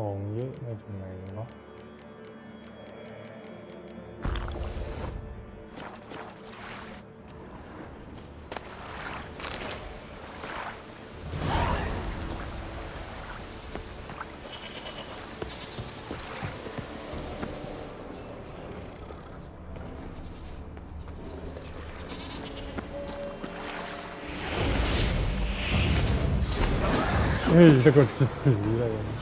ของเยอะมาจากไหนเนาะเฮ้ยจะกดจิตผีอะไร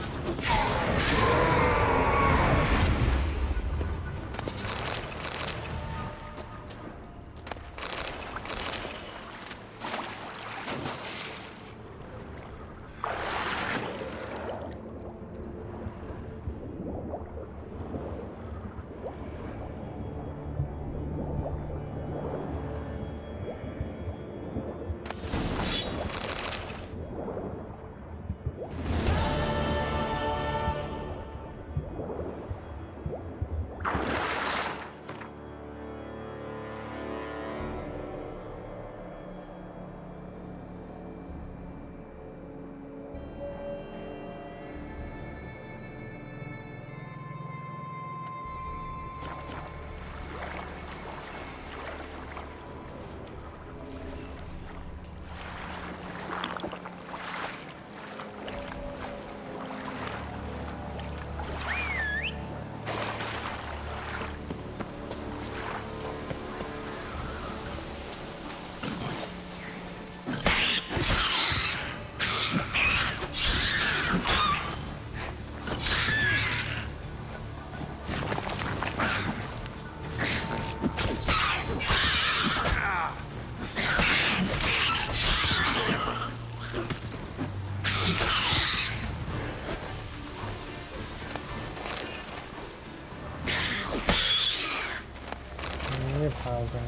ไม่พากัน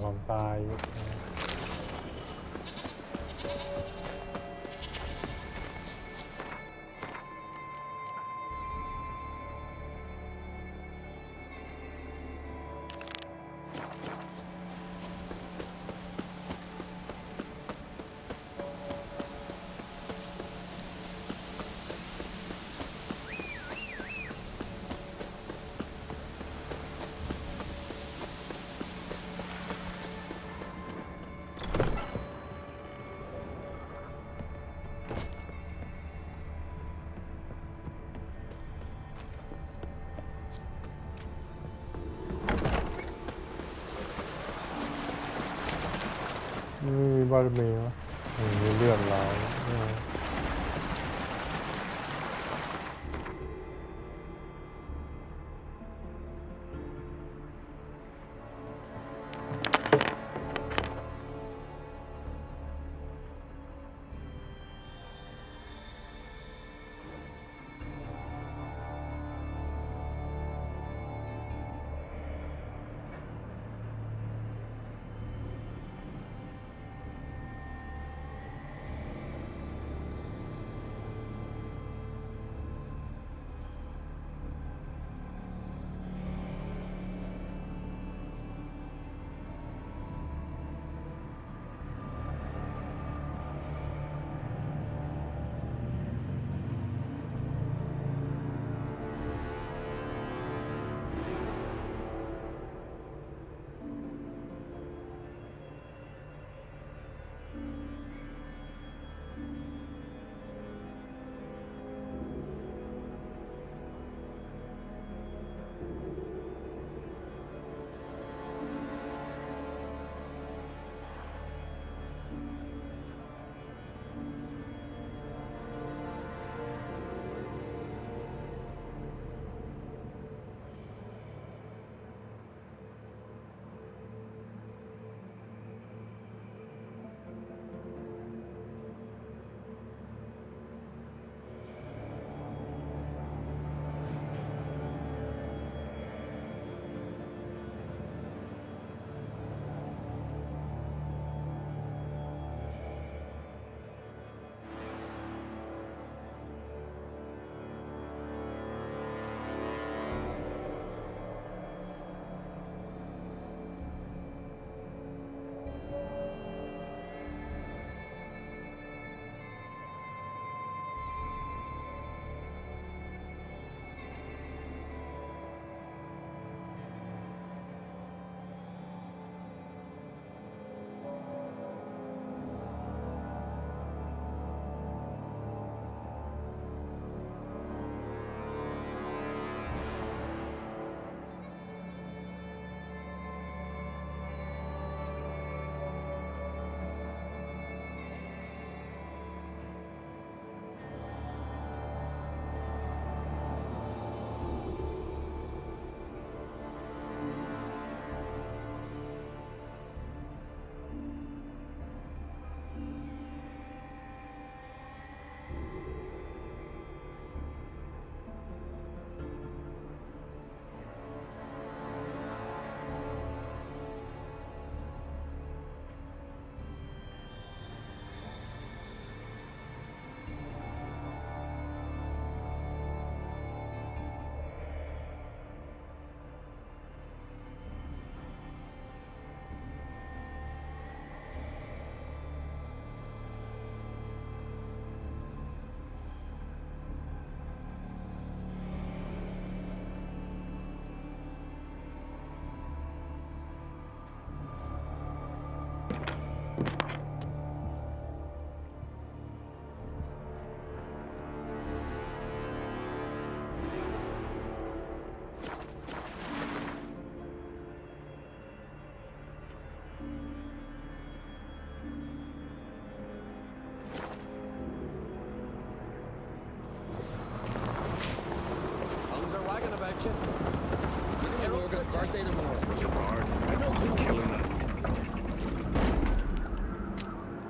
ความตายมีบารมีวะมีเลือดไหล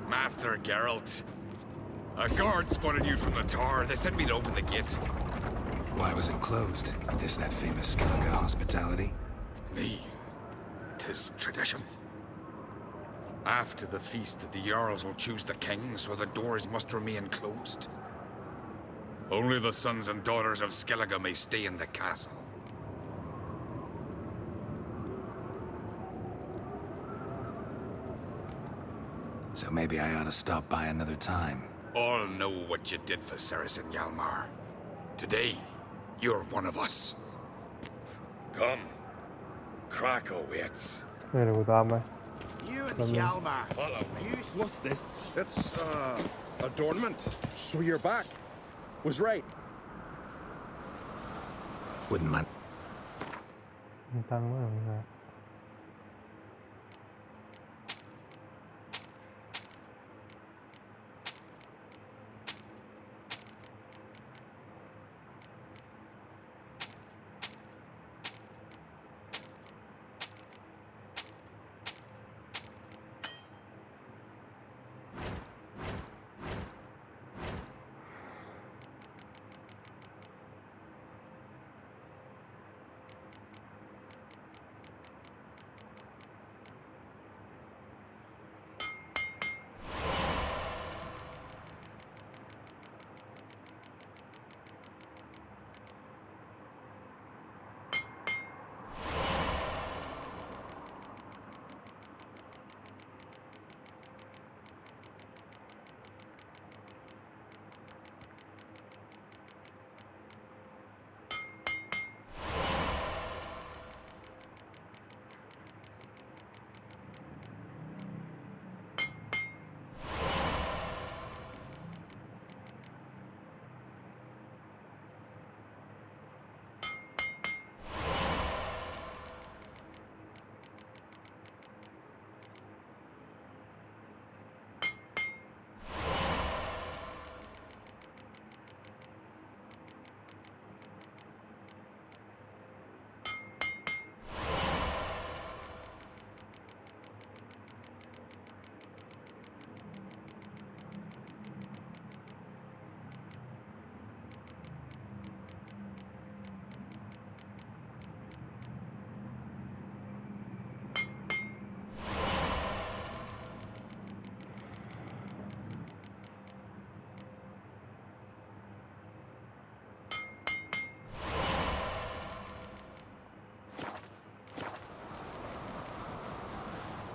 Master Geralt. A guard spotted you from the tower. They sent me to open the gate. Why was it closed? Is that famous Skellige hospitality? Me. 'Tis tradition. After the feast, the Jarls will choose the king, so the doors must remain closed. Only the sons and daughters of Skellige may stay in the castle. So maybe I ought to stop by another time. All know what you did for Saracen Hjalmar. Today, you're one of us. Come. Krakow waits. ไม่รู้ตามไหม You and Hjalmar. Follow me. What's this? It's, adornment. So you're back. Was right. Wouldn't mind. มีตังค์มั้งนะ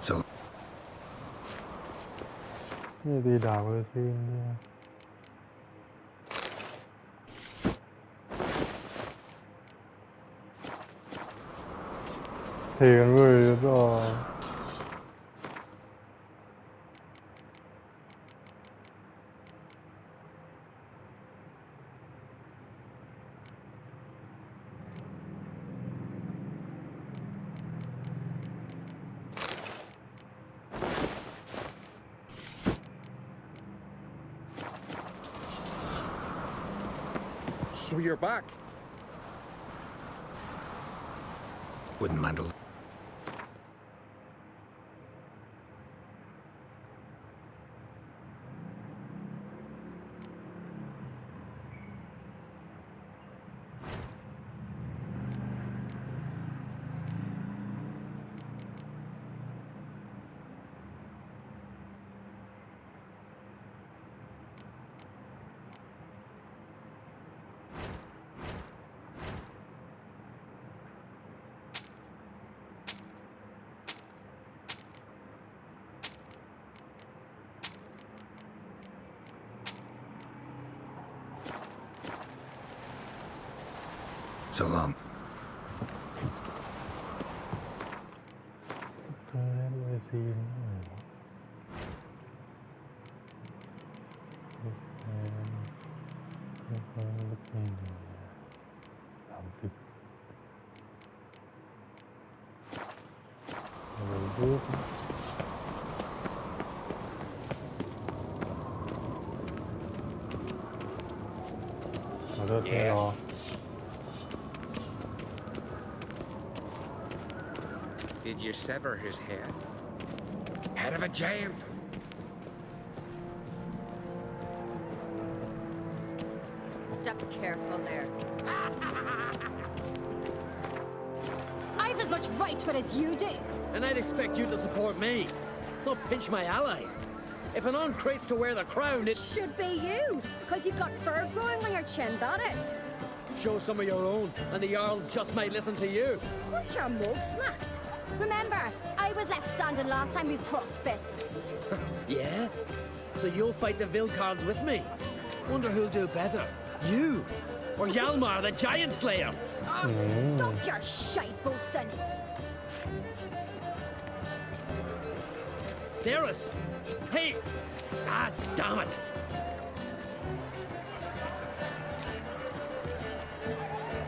So นี่ตีดาบเลยซิเนี่ยเทกันเว้ยก็ So you're back. wouldn't mind a so long. เทกันเลยซิ เลือดไม่รอ Did you sever his head? Head of a giant. Step careful there. I've as much right to it as you do. And I'd expect you to support me, not pinch my allies. If an uncrate's to wear the crown, it Should be you, because you've got fur growing on your chin, that it? shows some of your own, and the Jarls just might listen to you. Weren't your mug smacked? Remember, I was left standing last time we crossed fists. Yeah? So you'll fight the Vilcards with me? Wonder who'll do better, you or Hjalmar the Giant Slayer? Oh, stop your shite boasting. Cerys! Hey! Ah, damn it!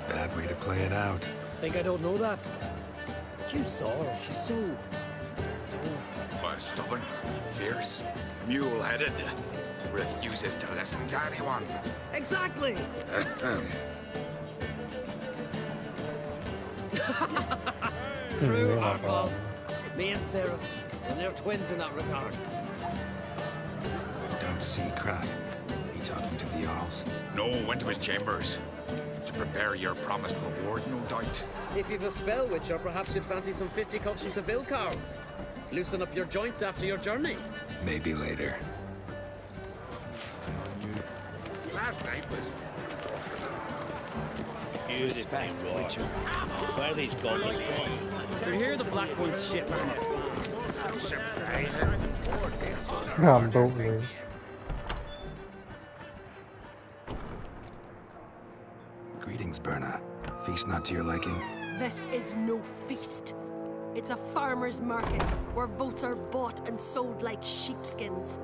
Bad way to play it out. Think I don't know that? But you saw her, she's so... Stubborn, fierce, mule-headed. Refuses to listen to anyone. Exactly! True, Archibald. Me and Cerys, and they're twins in that regard. Don't see cry. He talking to the Jarls? No, went to his chambers. To prepare your promised reward, no doubt. If you've a spell witcher, perhaps you'd fancy some fisticuffs with the Vilcards. Loosen up your joints after your journey. Maybe later. Last night was Beautiful, Roy. Where are these goblins from? To hear the Black One's shit from it. surprising. งามดุเลย Greetings, Berna. Feast not to your liking? This is no feast. It's a farmer's market where votes are bought and sold like sheepskins.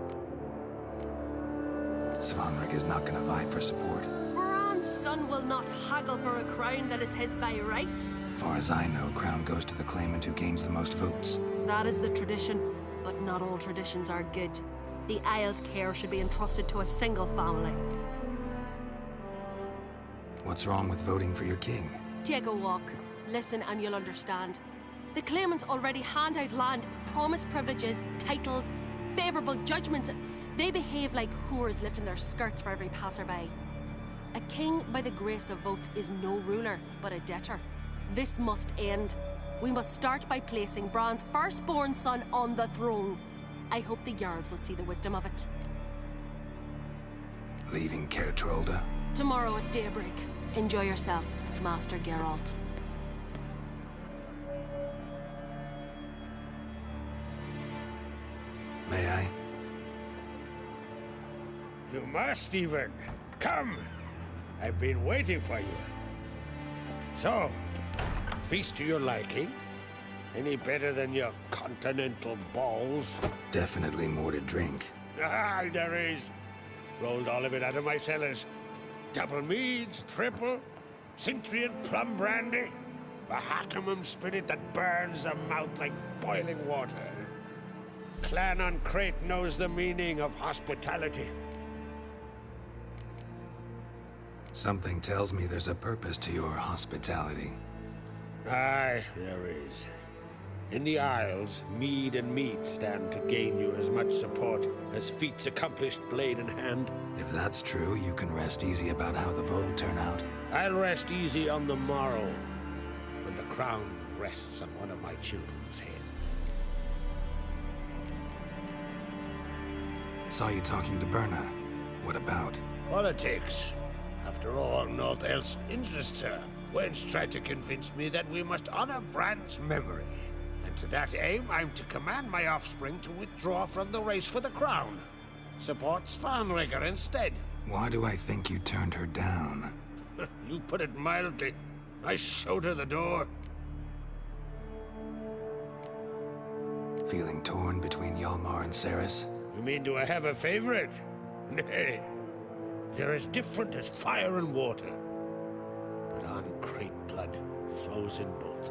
Svanrik is not gonna vie for support. Bran's son will not haggle for a crown that is his by right. Far as I know, crown goes to the claimant who gains the most votes. That is the tradition, but not all traditions are good. The Isle's care should be entrusted to a single family. What's wrong with voting for your king? Take a walk, listen and you'll understand. The claimants already hand out land, promise privileges, titles, favourable judgments. They behave like whores lifting their skirts for every passerby. A king by the grace of votes is no ruler, but a debtor. This must end. We must start by placing Bran's firstborn son on the throne. I hope the Jarls will see the wisdom of it. Leaving Caer Trolda? Tomorrow at daybreak. Enjoy yourself, Master Geralt. May I? You must, Stephen. Come. I've been waiting for you. So, feast to your liking? Any better than your continental balls? Definitely more to drink. Ah, there is. Rolled all of it out of my cellars. Double meads, triple, Cintrian plum brandy, a Hackamum spirit that burns the mouth like boiling water. Clan on Crate knows the meaning of hospitality. Something tells me there's a purpose to your hospitality. Aye, there is. In the Isles, mead and meat stand to gain you as much support as feats accomplished blade in hand. If that's true, you can rest easy about how the vote will turn out. I'll rest easy on the morrow, when the crown rests on one of my children's heads. Saw you talking to Berna. What about? Politics. After all, naught else interests her. Wench tried to convince me that we must honor Bran's memory. And to that aim, I'm to command my offspring to withdraw from the race for the crown. Support Svanrigger instead. Why do I think you turned her down? You put it mildly. I showed her the door. Feeling torn between Hjalmar and Cerys? You mean do I have a favorite? Nay. They're as different as fire and water. But on Crate blood flows in both.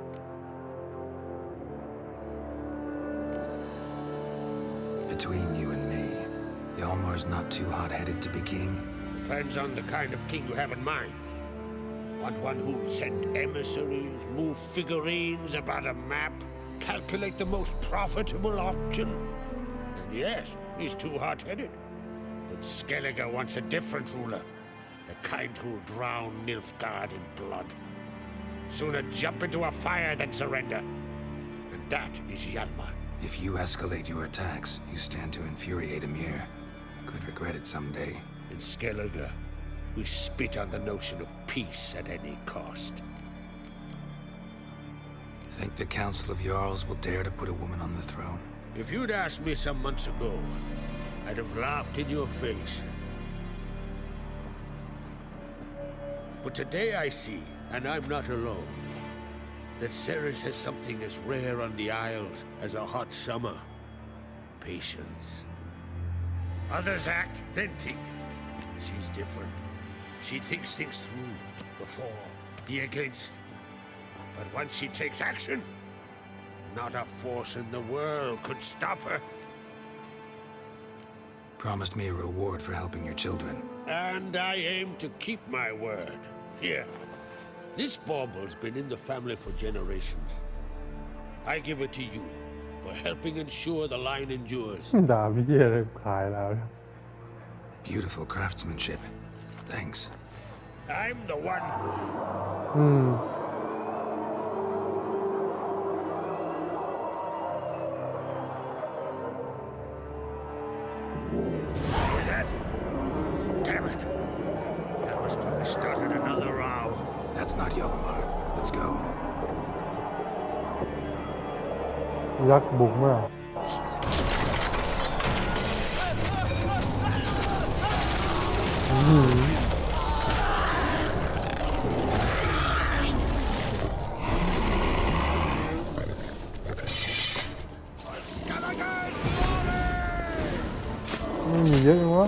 Between you and me, Hjalmar's not too hot-headed to be king. Depends on the kind of king you have in mind. Want one who'll send emissaries, move figurines about a map, calculate the most profitable option? And yes, he's too hot-headed. But Skellige wants a different ruler. The kind who'll drown Nilfgaard in blood. Sooner jump into a fire than surrender. And that is Hjalmar. If you escalate your attacks, you stand to infuriate Emir. Could regret it someday. In Skellige, we spit on the notion of peace at any cost. Think the Council of Jarls will dare to put a woman on the throne? If you'd asked me some months ago, I'd have laughed in your face. But today I see, and I'm not alone, that Ceres has something as rare on the Isles as a hot summer. Patience. Others act, then think. She's different. She thinks things through, the for, the against. But once she takes action, not a force in the world could stop her. Promised me a reward for helping your children. And I aim to keep my word. Here. This bauble's been in the family for generations. I give it to you for helping ensure the line endures. ด่าพี่เจเลยขายแล้ว Beautiful craftsmanship. Thanks. I'm the one. อืม Hear that? Damn it. That was probably started another row. That's not Hjalmar. Let's go. ยักษ์บุกมาก มีเยอะจังวะ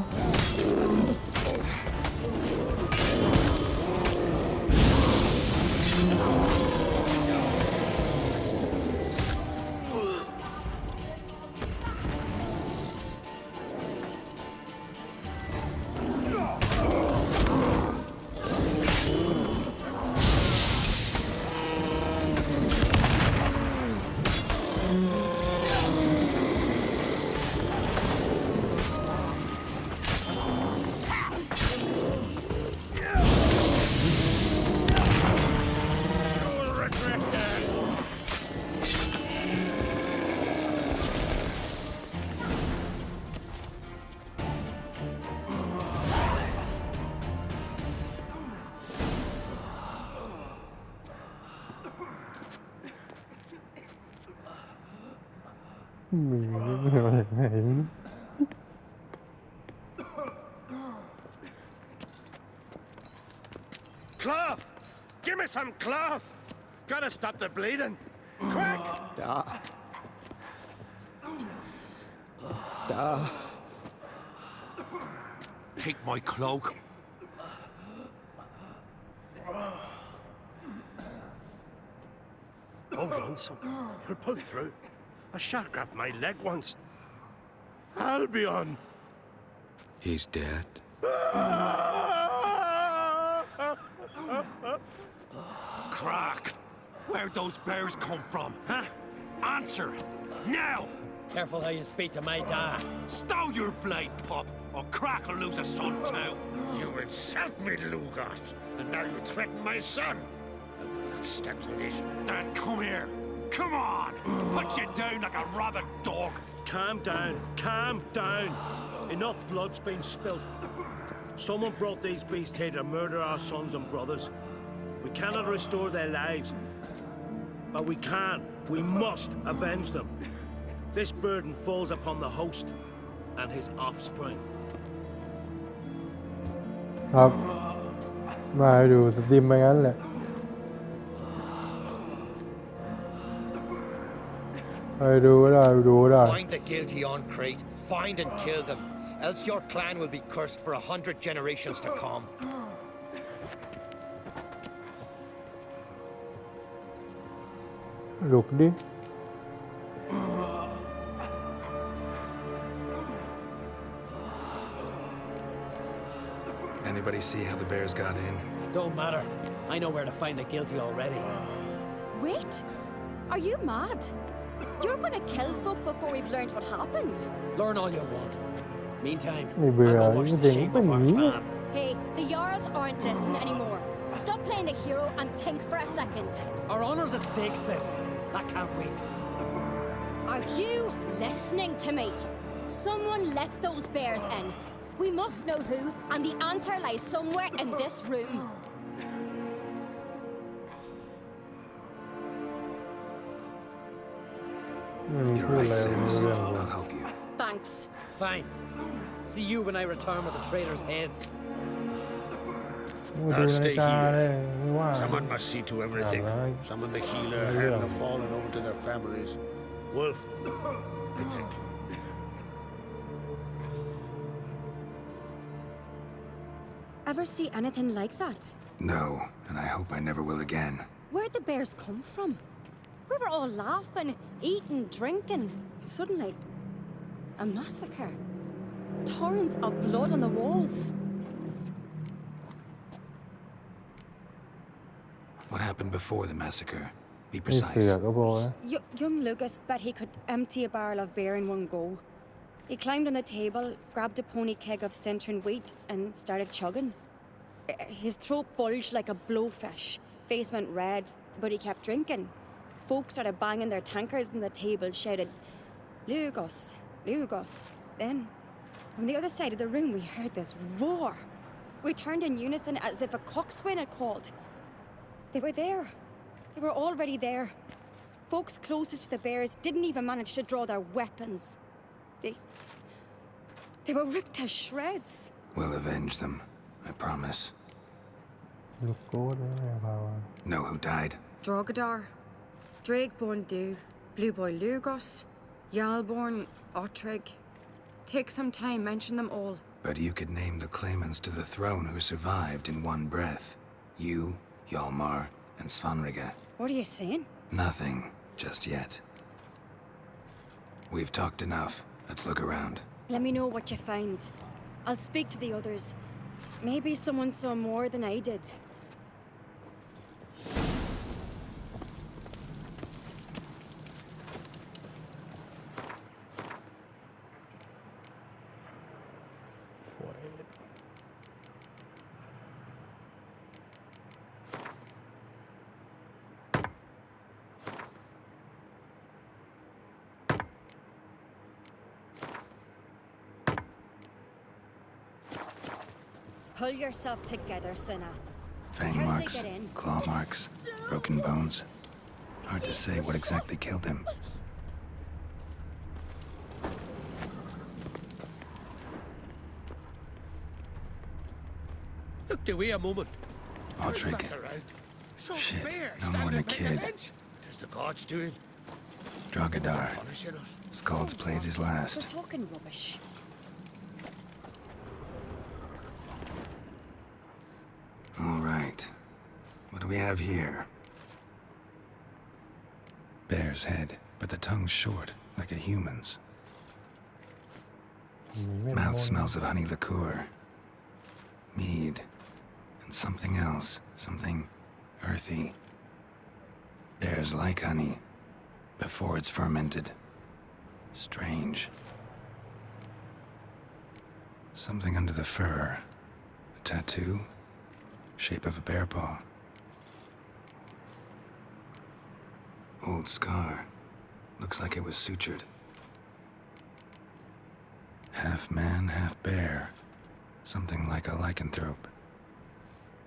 มีอะไรไหน Cloth! Give me some cloth! Gotta stop the bleeding. Quick! Take my cloak. Hold on, son. You'll pull through. A shark grabbed my leg once. Albion! He's dead. Crack! Where'd those bears come from, huh? Answer! Now! Careful how you speak to my dad. Stow your blade, pup, or Crack will lose a son too. You insult me, Lugos, and now you threaten my son. I will not stand for this. Dad, come here. Come on! Put you down like a rabid dog. Calm down. Calm down. Enough blood's been spilt. Someone brought these beasts here to murder our sons and brothers. We cannot restore their lives. But we can. We must avenge them. This burden falls upon the host and his offspring. ครับมาดูสตรีมไปงั้นแหละไปดูได้ดูได้ Find the guilty on Crate, find and kill them, else your clan will be cursed for 100 generations to come. ลุกดิ Anybody see how the bears got in? Don't matter. I know where to find the guilty already. Wait! Are you mad? You're gonna kill folk before we've learned what happened. Learn all you want. Meantime, ไม่เบื่อ I'll go watch นี่ the เด็ก shape เป็น of อย่าง our นี้ clan. Hey, the Jarls aren't listening anymore. Stop playing the hero and think for a second. Our honor's at stake, sis. I can't wait. Are you listening to me? Someone let those bears in. We must know who, and the answer lies somewhere in this room. You're right, Samus. I'll help you. Thanks. Fine. See you when I return with the traitors' heads. ดูนาฬิกาเลยว่า Someone must see to everything. Summon the healer, hand the fallen over to their families. Wolf, I thank you. Ever see anything like that? No, and I hope I never will again. Where'd the bears come from? We were all laughing, eating, drinking. Suddenly, a massacre. Torrents of blood on the walls. What happened before the massacre? Be ไม่เสือ precise. กก็พอนะ Young Lucas bet he could empty a barrel of beer in one go. He climbed on the table, grabbed a pony keg of centering wheat, and started chugging. His throat bulged like a blowfish. Face went red, but he kept drinking. Folks started banging their tankards on the table, shouted, Lugos, Lugos. Then, from the other side of the room, we heard this roar. We turned in unison as if a coxswain had called. They were there. They were already there. Folks closest to the bears didn't even manage to draw their weapons. They were ripped to shreds. We'll avenge them. I promise. ลูกโก้ด้วยเปล่า Know who died? Drogadar, Drakeborn Du, Blue Boy Lugos, Jarlborn, Ottrig. Take some time, mention them all. But you could name the claimants to the throne who survived in one breath. You, Hjalmar, and Svanrige. What are you saying? Nothing, just yet. We've talked enough. Let's look around. Let me know what you find. I'll speak to the others. Maybe someone saw more than I did. Pull yourself together, Cinna. Fang How did they marks, get in? claw marks, broken bones. Hard to say what exactly killed him. Look the way a moment. Ottrig. Back around. Some Shit, bear no more than a standing by the kid. bench. Tis the gods doing. Drogadar. Punishing us. Scald's played his We're last. talking rubbish. All right. What do we have here? Bear's head, but the tongue's short, like a human's. Mouth smells of honey liqueur. Mead. And something else. Something earthy. Bears like honey. Before it's fermented. Strange. Something under the fur. A tattoo? Shape of a bear paw. Old scar. Looks like it was sutured. Half man, half bear. Something like a lycanthrope.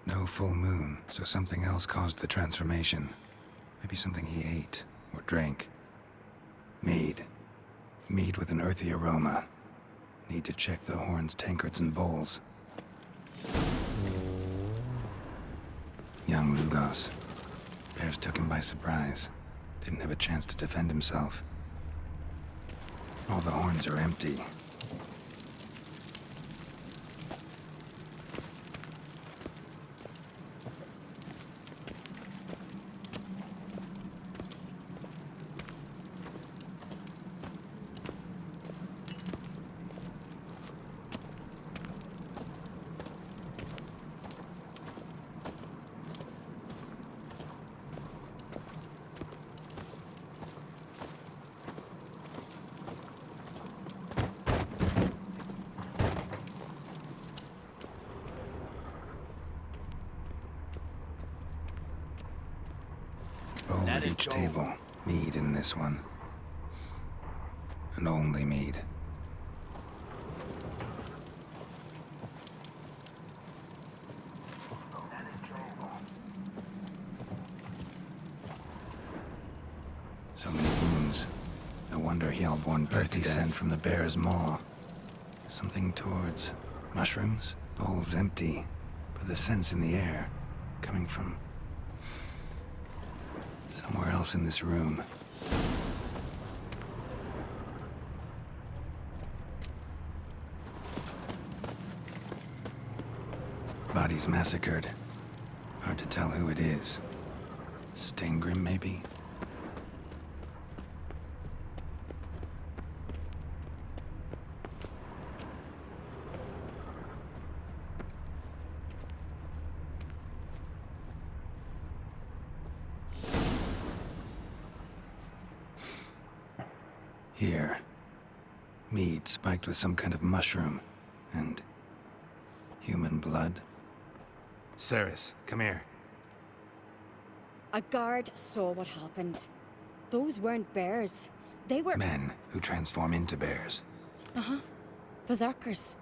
No full moon, so something else caused the transformation. Maybe something he ate or drank. Mead. Mead with an earthy aroma. Need to check the horns, tankards, and bowls. Young Lugos. Bears took him by surprise. Didn't have a chance to defend himself. All the horns are empty. One at each table. Mead in this one. And only mead. So many wounds. No wonder he all born earthy scent from the bear's maw. Something towards mushrooms. Bowls empty, but the scent's in the air, coming from somewhere else in this room. Bodies massacred. Hard to tell who it is. Stangrim, maybe? Here. Mead spiked with some kind of mushroom. And human blood. Ceres, come here. A guard saw what happened. Those weren't bears. They were... Men who transform into bears. berserkers.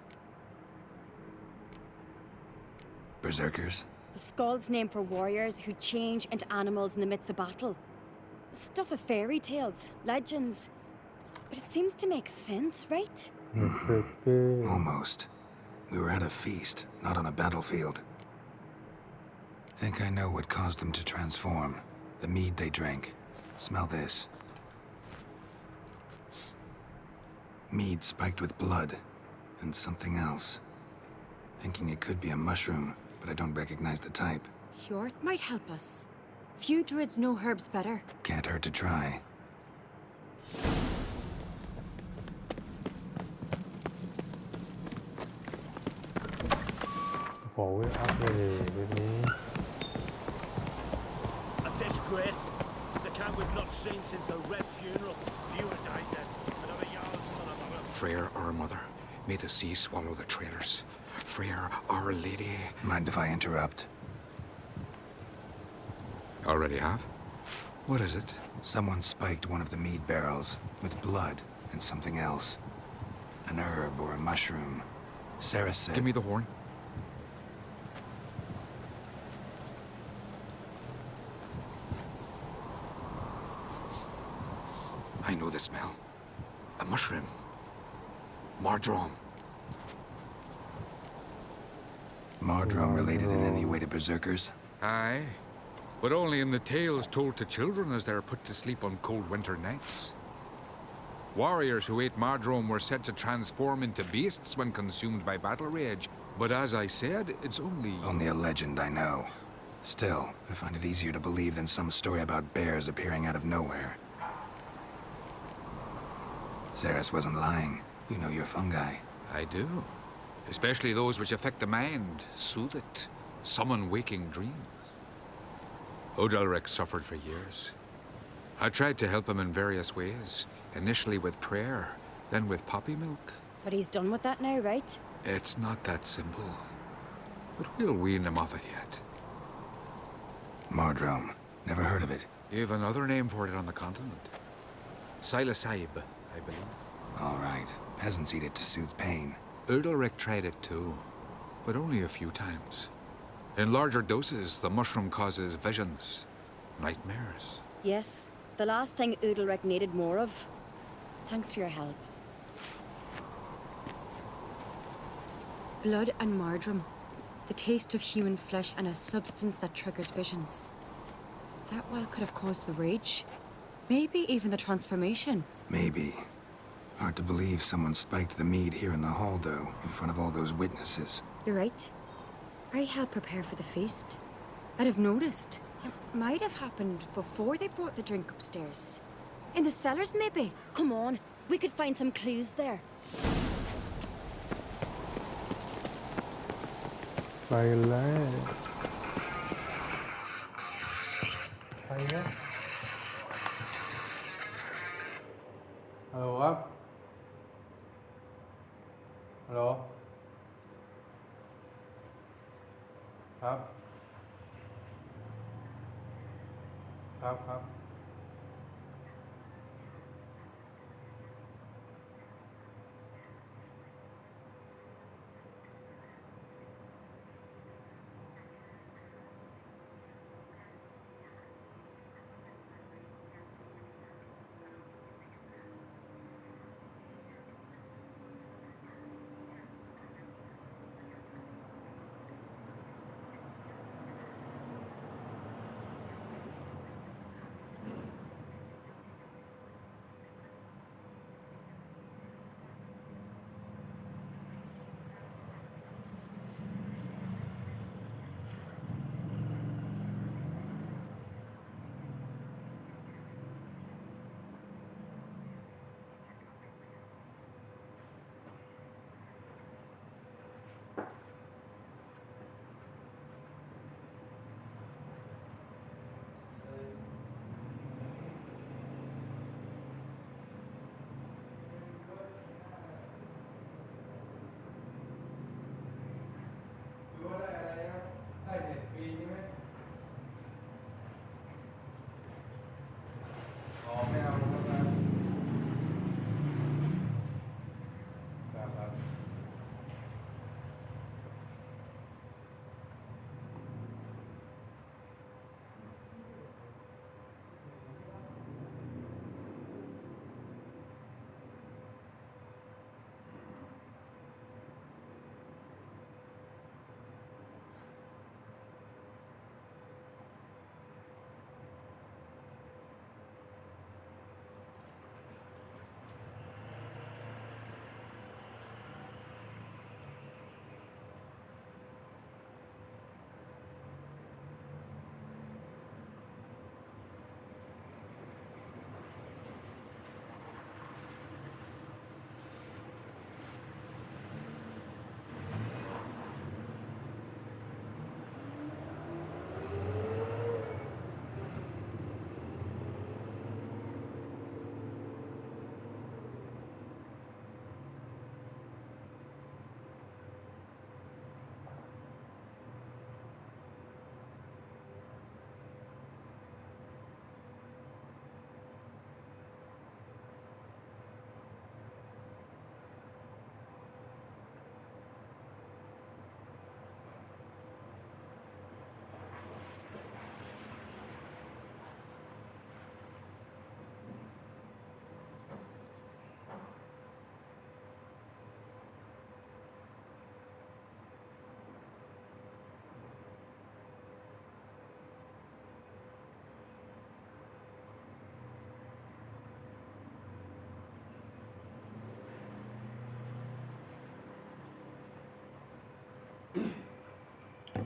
Berserkers? The Skald's name for warriors who change into animals in the midst of battle. Stuff of fairy tales, legends. But it seems to make sense, right? Almost. We were at a feast, not on a battlefield. Think I know what caused them to transform. The mead they drank. Smell this. Mead spiked with blood. And something else. Thinking it could be a mushroom, but I don't recognize the type. Hjort might help us. Few druids know herbs better. Can't hurt to try. A disgrace. The camp we've not seen since the Red Funeral. Viewer died then. Another Jarl's son of a... Freyr, our mother, may the sea swallow the traitors. Freyr, our lady. Mind if I interrupt? Already have? What is it? Someone spiked one of the mead barrels with blood and something else. An herb or a mushroom. Sarah said... Give me the horn. I know the smell. A mushroom. Mardrome. Mardrome related in any way to berserkers? Aye. But only in the tales told to children as they're put to sleep on cold winter nights. Warriors who ate Mardrome were said to transform into beasts when consumed by battle rage. But as I said, it's only... Only a legend, I know. Still, I find it easier to believe than some story about bears appearing out of nowhere. Ceres wasn't lying. You know your fungi. I do. Especially those which affect the mind, soothe it, summon waking dreams. Odalric suffered for years. I tried to help him in various ways, initially with prayer, then with poppy milk. But he's done with that now, right? It's not that simple. But we'll wean him off it yet. Mardrome. Never heard of it. You have another name for it on the continent. Silasaib, I believe. All right. Peasants eat it to soothe pain. Udalric tried it too, but only a few times. In larger doses, the mushroom causes visions, nightmares. Yes. The last thing Udalric needed more of. Thanks for your help. Blood and Mardrome. The taste of human flesh and a substance that triggers visions. That well could have caused the rage. Maybe even the transformation. Maybe. Hard to believe someone spiked the mead here in the hall, though, in front of all those witnesses. You're right. I helped prepare for the feast. I'd have noticed. It might have happened before they brought the drink upstairs. In the cellars, maybe. Come on, we could find some clues there. ไปเลยไปนะฮัลโหลครับฮัลโหลครับครับ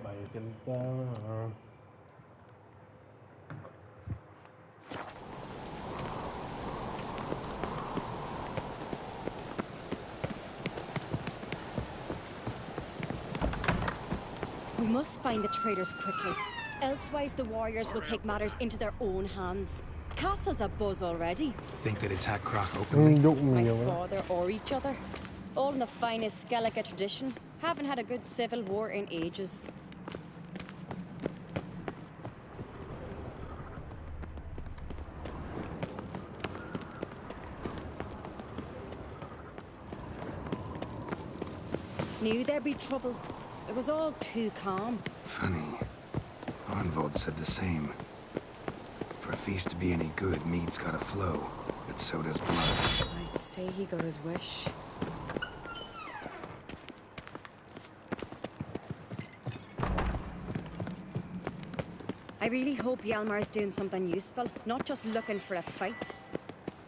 ไปกันจ้า We must find the traitors quickly. Elsewise, the warriors will take matters into their own hands. Castle's abuzz already. Think they'd attack Croc มึง openly? ยกเมี My ยวนะ father or each other. All in the finest Skellige tradition. Haven't had a good civil war in ages. Knew there'd be trouble. It was all too calm. Funny. Arnvold said the same. For a feast to be any good, mead's gotta flow, but so does blood. I'd say he got his wish. I really hope Hjalmar's doing something useful, not just looking for a fight.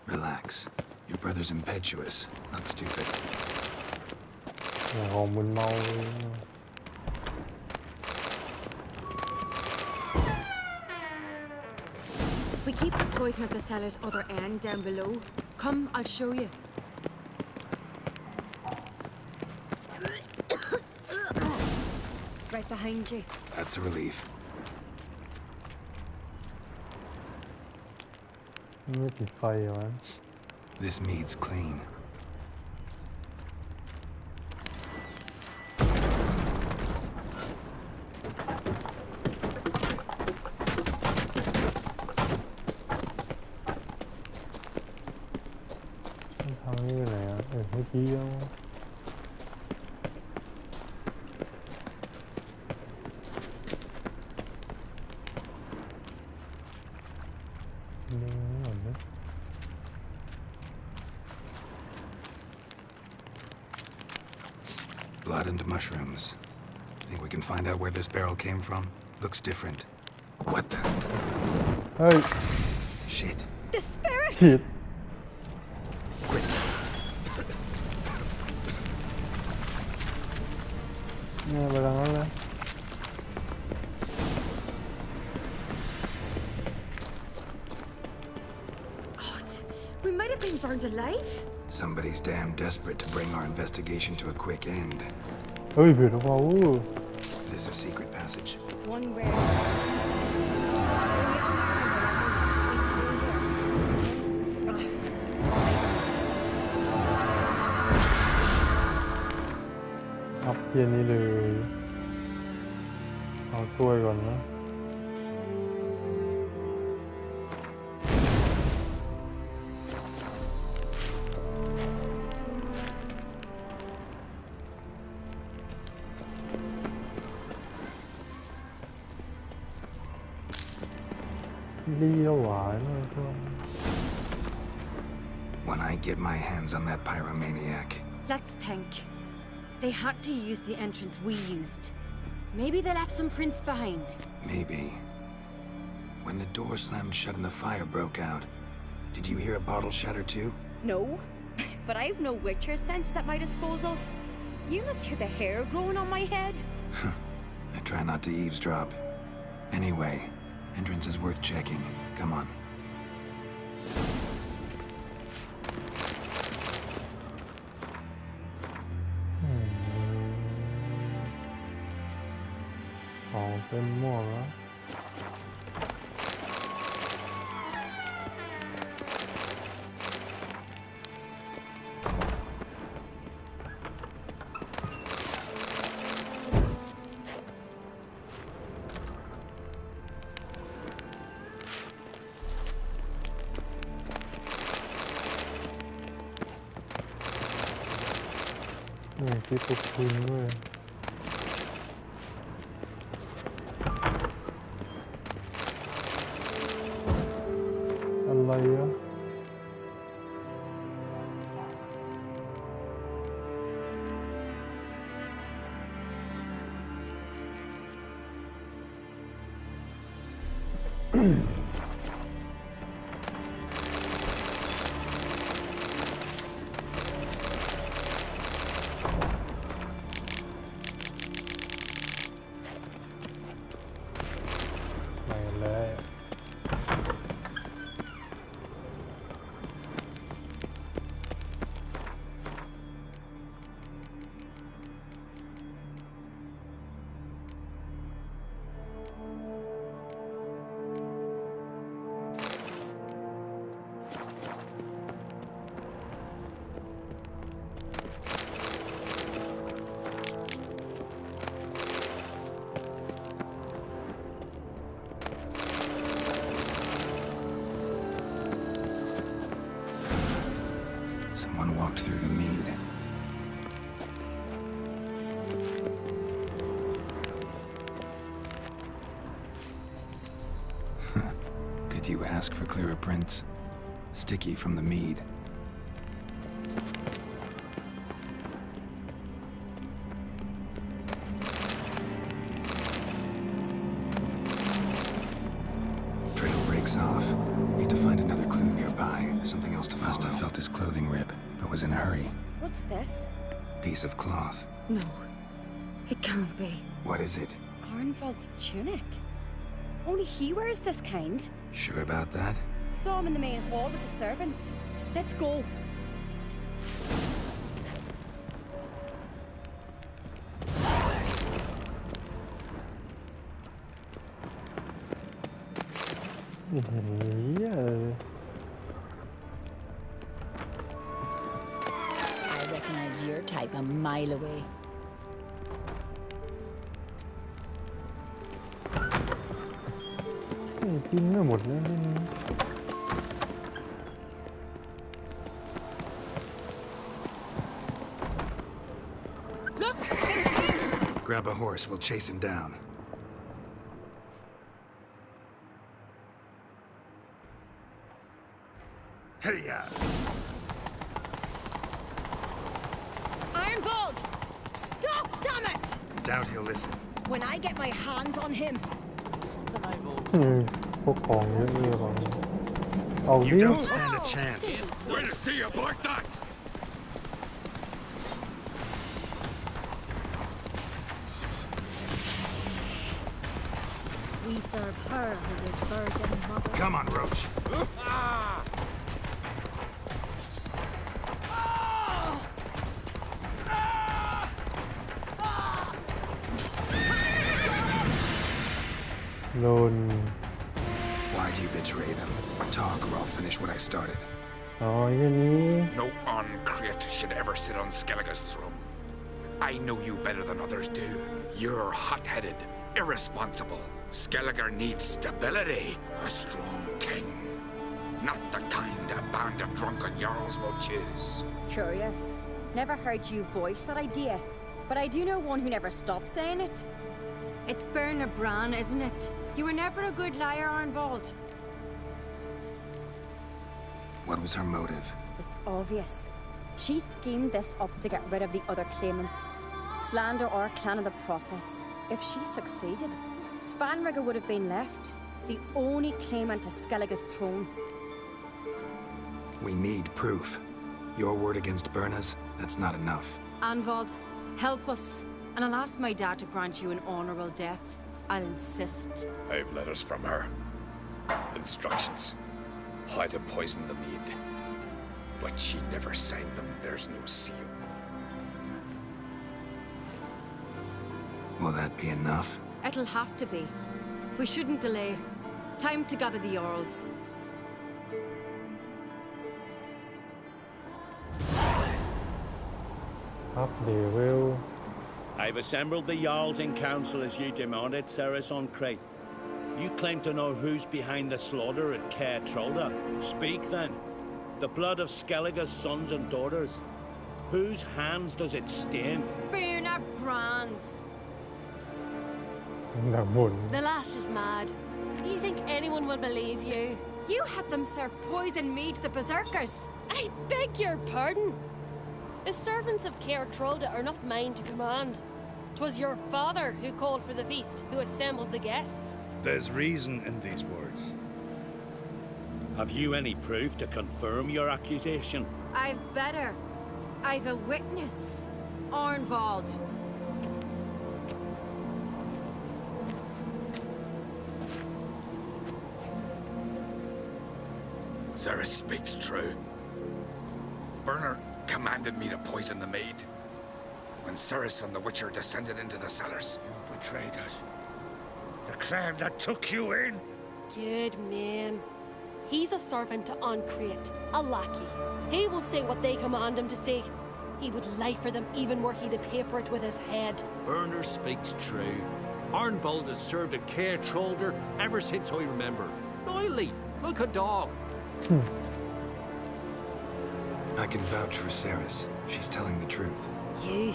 Relax. Your brother's impetuous, not stupid. ของมึนเมาเลย We keep the poison at the cellar's other end down below. Come, I'll show you. Right behind you. That's a relief. ไม่ติดไฟเหรอวะ This mead's clean. ทางนี้ไปไหนอ่ะเมื่อกี้ยังเหมือนนะ Blood into mushrooms. Think we can find out where this barrel came from? Looks different. What the? เฮ้ย Shit. The spirit! ผิดเนี่ยไปทางนั้นเลย God, we might have been burned alive. Somebody's damn desperate to bring our investigation to a quick end. เฮ้ยผิดหรือเปล่า This is a secret passage. One where... อัพเพียนี้เลย เอาถ้วยก่อนนะ เลี้ยวหวานเลยครับ When I get my hands on that pyromaniac. Let's think. They had to use the entrance we used. Maybe they left some prints behind. Maybe. When the door slammed shut and the fire broke out, did you hear a bottle shatter too? No, but I've no Witcher sense at my disposal. You must hear the hair growing on my head. I try not to eavesdrop. Anyway, entrance is worth checking. Come on. ของเต็มหม้อแล้ว นี่คิดตุกคืนด้วยอะไรอ่ะ เ you ask for clearer prints. Sticky from the mead. Trail breaks off. Need to find another clue nearby. Something else to follow. Must have felt his clothing rip, but was in a hurry. What's this? Piece of cloth. No. It can't be. What is it? Arnvald's tunic. Only he wears this kind. Sure about that? Saw him in the main hall with the servants. Let's go. Yeah. I recognize your type a mile away. Hey, กินไม่หมดนะเรื่องนี้ Look! It's him! Grab a horse, we'll chase him down. Hey-ya! Ironbolt! Stop, damn it! Doubt he'll listen. When I get my hands on him. พวกของเยอะเลยของเอา You ดิ don't stand a chance. Way to see you, Black Dot! We serve her who was virgin mother. Come on, Roach. Lồn. Why'd you betray them? Talk or I'll finish what I started. อ๋ออย่างนี้ No uncreate should ever sit on Skellige's throne. I know you better than others do. You're hot-headed, irresponsible. Skellige needs stability. A strong king. Not the kind a band of drunken jarls will choose. Curious. Never heard you voice that idea. But I do know one who never stops saying it. It's Berna Bran, isn't it? You were never a good liar, Arnvald. What was her motive? It's obvious. She schemed this up to get rid of the other claimants. Slander our clan in the process. If she succeeded, Svanrigger would have been left, the only claimant to Skellige's throne. We need proof. Your word against Berna's, that's not enough. Arnvald, help us, and I'll ask my dad to grant you an honorable death. I'll insist. I've letters from her. Instructions. How to poison the mead. But she never signed them. There's no seal. Will that be enough? It'll have to be. We shouldn't delay. Time to gather the Earls. Up level. I've assembled the Jarls in council as you demanded, Ceres on Crate. You claim to know who's behind the slaughter at Caer Trolda. Speak then. The blood of Skellige's sons and daughters. Whose hands does it stain? Berna Brands. หนักบ่น The lass is mad. Do you think anyone will believe you? You had them serve poison mead to the berserkers. I beg your pardon. The servants of Caer Trolda are not mine to command. 'Twas your father who called for the feast, who assembled the guests. There's reason in these words. Have you any proof to confirm your accusation? I've better. I've a witness. Arnvald. Ceres speaks true. Berner commanded me to poison the maid. When Ceres and the Witcher descended into the cellars. You betrayed us. The clan that took you in. Good man. He's a servant to Ancrete, a lackey. He will say what they command him to say. He would lie for them even were he to pay for it with his head. Berner speaks true. Arnvald has served at Caer Trolder ever since I remember. Loyally, like a dog. I can vouch for Ceres. She's telling the truth. You?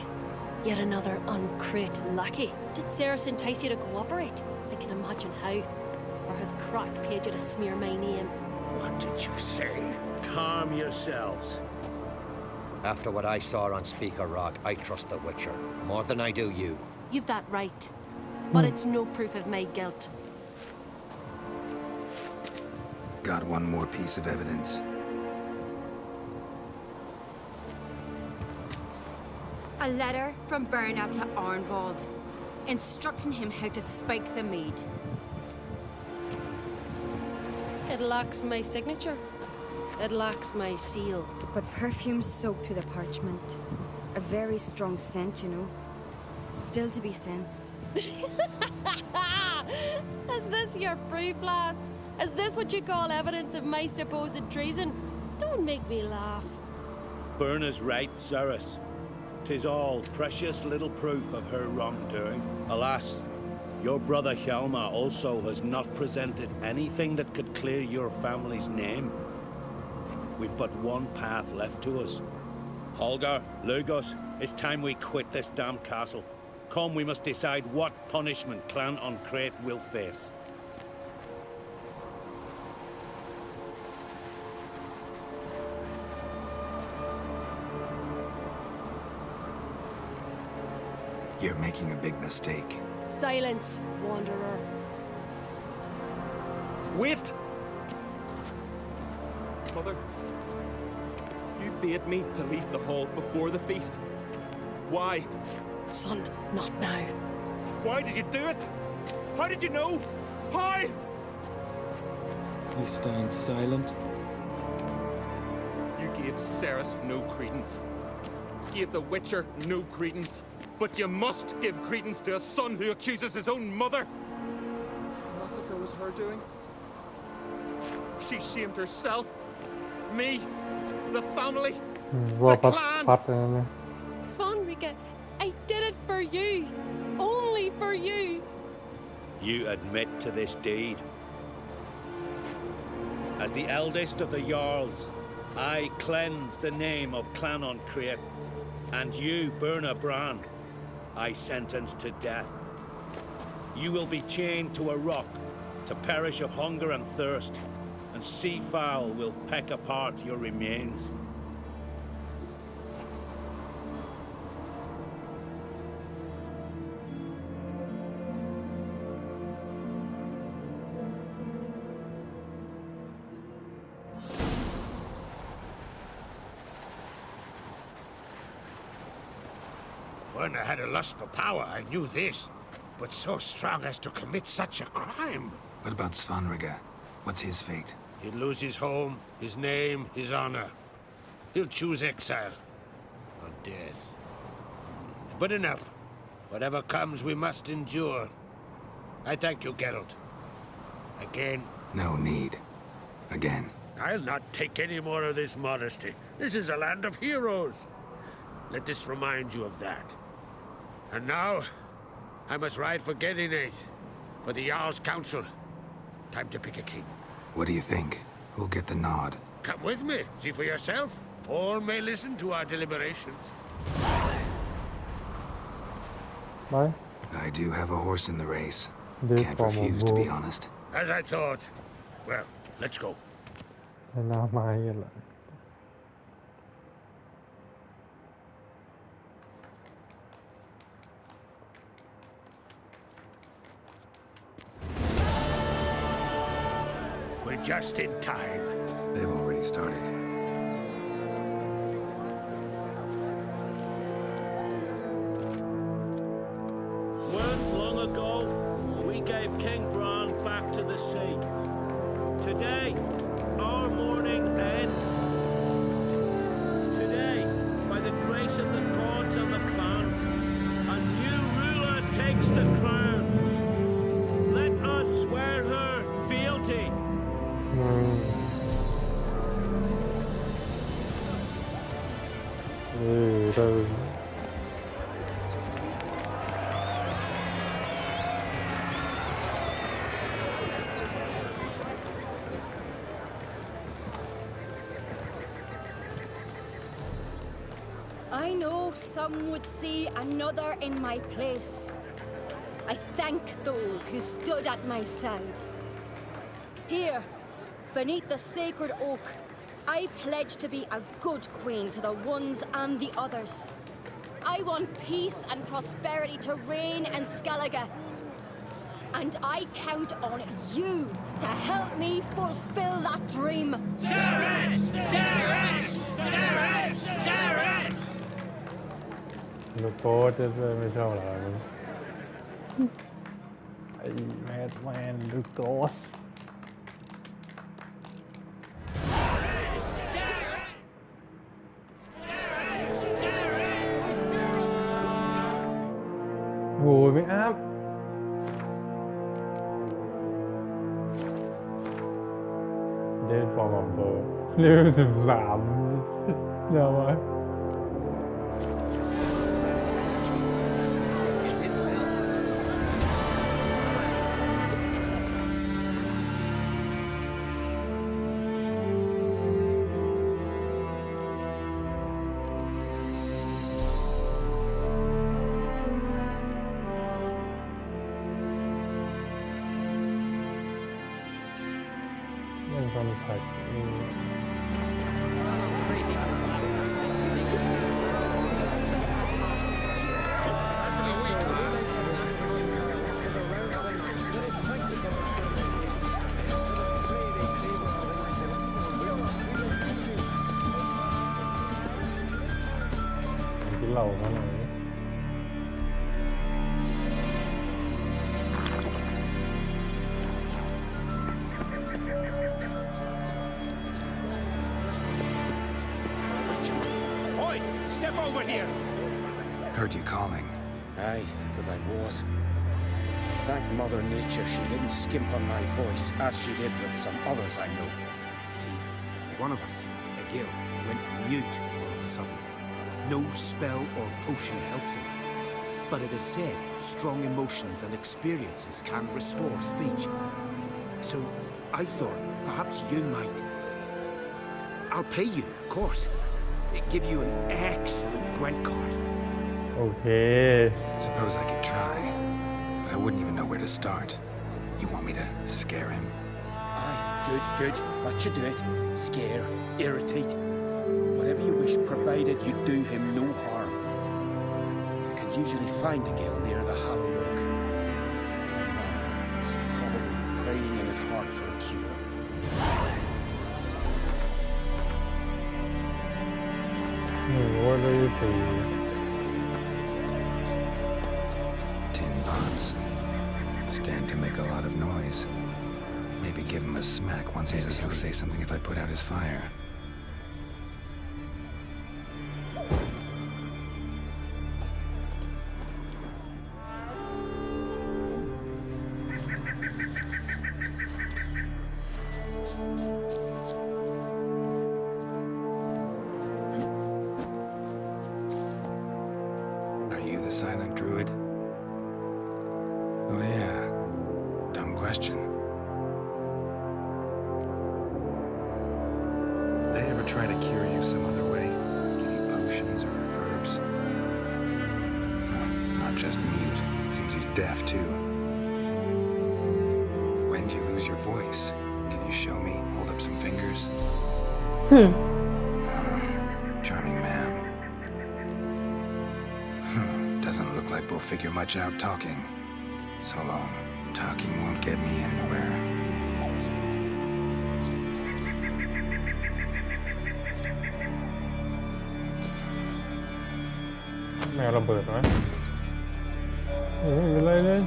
Yet another Ancrete lackey. Did Ceres entice you to cooperate? I can imagine how. or has crack paid you to smear my name? What did you say? Calm yourselves. After what I saw on Speaker Rock, I trust the Witcher more than I do you. You've that right. But it's no proof of my guilt. Got one more piece of evidence. A letter from Berna to Arnvald, instructing him how to spike the mead. It lacks my signature. It lacks my seal. But perfume soaked through the parchment. A very strong scent, you know. Still to be sensed. Is this your proof, lass? Is this what you call evidence of my supposed treason? Don't make me laugh. Berna's right, Cerys. 'Tis all precious little proof of her wrongdoing. Alas, your brother Hjalmar also has not presented anything that could clear your family's name. We've but one path left to us. Holger, Lugos, it's time we quit this damn castle. Come, we must decide what punishment Clan on Crete will face. You're making a big mistake. Silence, wanderer. Wait! Mother, you bade me to leave the hall before the feast. Why? Son, not now. Why did you do it? How did you know? How? He stands silent. You gave Cerys no credence. Gave the Witcher no credence. But you must give credence to a son who accuses his own mother. The massacre was her doing. She shamed herself, me, the family, the clan. Svanrika, I did it for you. Only for you. You admit to this deed. As the eldest of the Jarls, I cleanse the name of Clan on Crete, and you, Berna Bran, I sentence to death. You will be chained to a rock to perish of hunger and thirst, and sea fowl will peck apart your remains. Berna had a lust for power, I knew this. But so strong as to commit such a crime. What about Svanrika? What's his fate? He'll lose his home, his name, his honor. He'll choose exile. Or death. But enough. Whatever comes, we must endure. I thank you, Geralt. Again. No need. Again. I'll not take any more of this modesty. This is a land of heroes. Let this remind you of that. And now, I must ride for Gedinate, for the Jarl's Council. Time to pick a king. What do you think? Who'll get the nod? Come with me, see for yourself. All may listen to our deliberations. Đấy. I do have a horse in the race. Đi Can't qua một refuse, to vua. be honest. As I thought. Well, let's go. Thế nào mà hay là We're just in time. They've already started. Weren't long ago, we gave King Bran back to the sea. Today, our mourning ends. Today, by the grace of the gods and the clans, a new ruler takes the crown. Let us swear her fealty. Rồi. I know some would see another in my place. I thank those who stood at my side. Here, beneath the sacred oak, I pledge to be a good queen to the ones and the others. I want peace and prosperity to reign in Skellige. And I count on you to help me fulfill that dream. Ceres! Ceres! Ceres! Ceres! ลูกโป๊ดจะไม่ชอบหรอไอ้แมดแมนลูกโป๊ดโอ้ยไม่อัพเดนฟอร์มของโบเร็ว13เดี๋ยววะคอนแทคกินเหล้ามาหน่อยStep over here! Heard you calling. Aye, because I was. Thank Mother Nature she didn't skimp on my voice as she did with some others I know. See, one of us, a gill, went mute all of a sudden. No spell or potion helps him. But it is said strong emotions and experiences can restore speech. So I thought perhaps you might. I'll pay you, of course. Give you an excellent Gwent card. Okay. Suppose I could try, but I wouldn't even know where to start. You want me to scare him? Aye, good, good. Let you do it. Scare, irritate. Whatever you wish, provided you do him no harm. You can usually find a gill near the Hallowed Oak. He's probably praying in his heart for a cure. What do you think? Tin pots. Stand to make a lot of noise. Maybe give him a smack once he's asleep. He'll say something if I put out his fire. Silent druid? Oh yeah. Dumb question. They ever try to cure you some other way? Give you potions or herbs? Not just mute. Seems he's deaf too. When do you lose your voice? Can you show me? Hold up some fingers? Charming man. Doesn't look like we'll figure much out talking. So long. Talking won't get me anywhere. Mèoระเบิดไหมโอ้ยอะไรเลย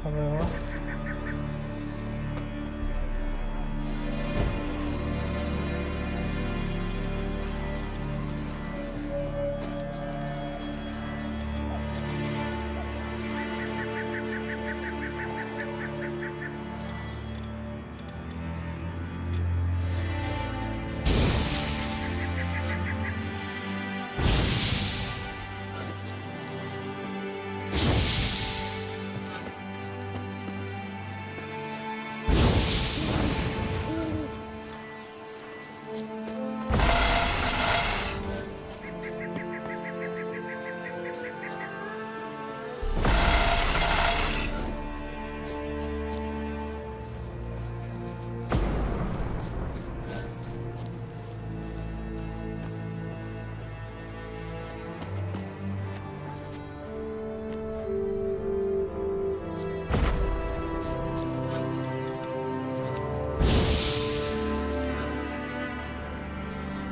ทำอะไรวะ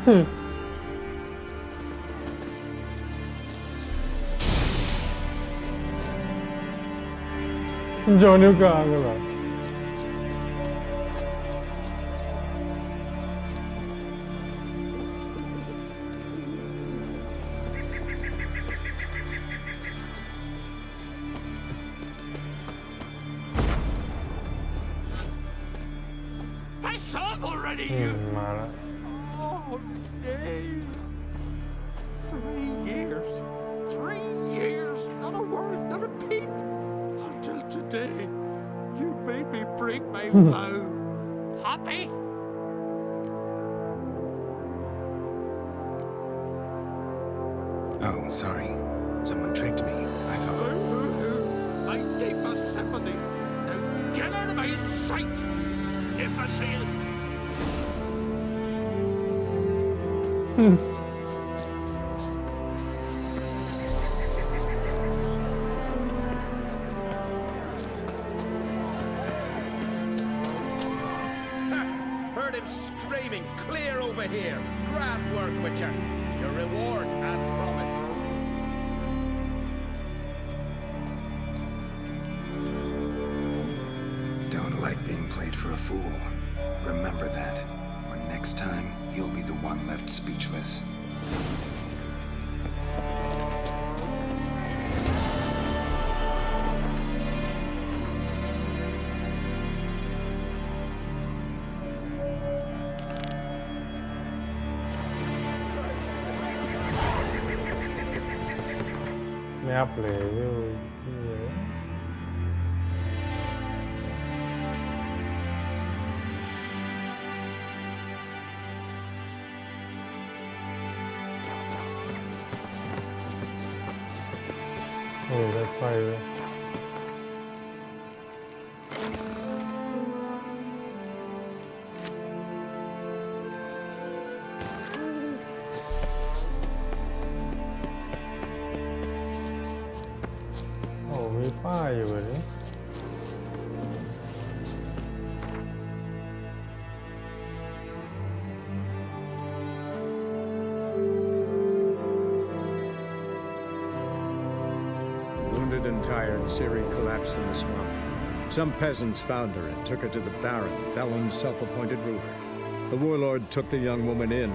มันโยนนิ้วกลางกันเหรอ Piss off already, มาแล้ว Oh, nay. 3 years. 3 years. Not a word, not a peep. Until today, you made me break my vow. Happy? Oh, sorry. Someone tricked me. I thought. My deepest sympathies. Now get out of my sight, imbecile. Heard him screaming, clear over here. Grand work, Witcher. Your reward as promised. Don't like being played for a fool. Remember that. Or next time, you'll be the one left speechless. Map level. Oh, that's fire. Oh, มีป้ายอยู่แบบนี้ Wounded and tired, Ciri collapsed in the swamp. Some peasants found her and took her to the Baron, Valen's self-appointed ruler. The warlord took the young woman in,